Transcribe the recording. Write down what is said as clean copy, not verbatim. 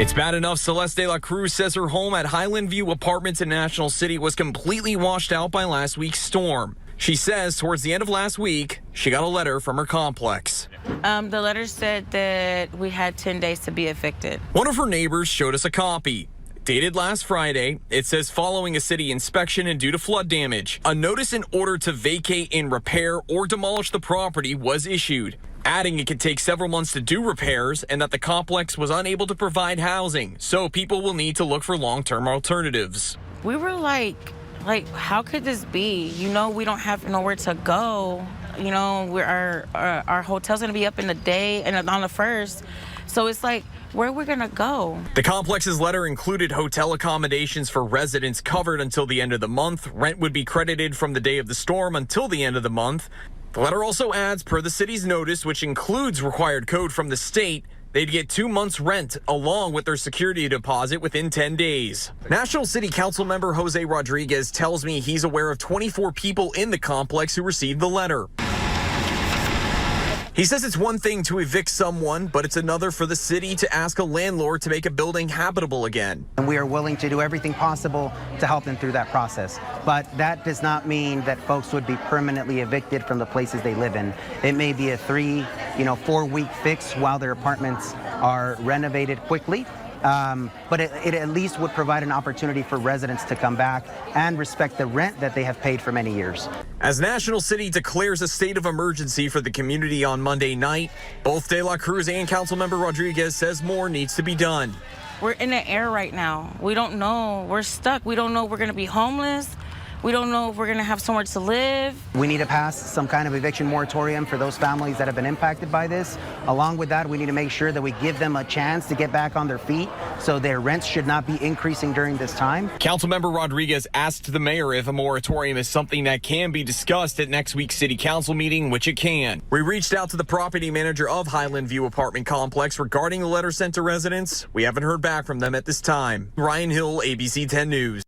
It's bad enough Celeste de la Cruz says her home at Highland View Apartments in National City was completely washed out by last week's storm. She says towards the end of last week, she got a letter from her complex. The letter said that we had 10 days to be evicted. One of her neighbors showed us a copy. Dated last Friday, it says following a city inspection and due to flood damage, a notice in order to vacate and repair or demolish the property was issued, adding it could take several months to do repairs and that the complex was unable to provide housing, so people will need to look for long-term alternatives. We were like, how could this be? You know, we don't have nowhere to go. You know, our hotel's gonna be up in the day and on the 1st. So it's like, where are we gonna go? The complex's letter included hotel accommodations for residents covered until the end of the month. Rent would be credited from the day of the storm until the end of the month. The letter also adds, per the city's notice, which includes required code from the state, they'd get 2 months' rent along with their security deposit within 10 days. National City Council member Jose Rodriguez tells me he's aware of 24 people in the complex who received the letter. He says it's one thing to evict someone, but it's another for the city to ask a landlord to make a building habitable again. And we are willing to do everything possible to help them through that process. But that does not mean that folks would be permanently evicted from the places they live in. It may be a 4-week fix while their apartments are renovated quickly. But it at least would provide an opportunity for residents to come back and respect the rent that they have paid for many years. As National City declares a state of emergency for the community on Monday night, both De La Cruz and Councilmember Rodriguez says more needs to be done. We're in the air right now. We don't know. We're stuck. We don't know if we're going to be homeless. We don't know if we're going to have somewhere to live. We need to pass some kind of eviction moratorium for those families that have been impacted by this. Along with that, we need to make sure that we give them a chance to get back on their feet, so their rents should not be increasing during this time. Councilmember Rodriguez asked the mayor if a moratorium is something that can be discussed at next week's city council meeting, which it can. We reached out to the property manager of Highland View Apartment Complex regarding the letter sent to residents. We haven't heard back from them at this time. Ryan Hill, ABC 10 News.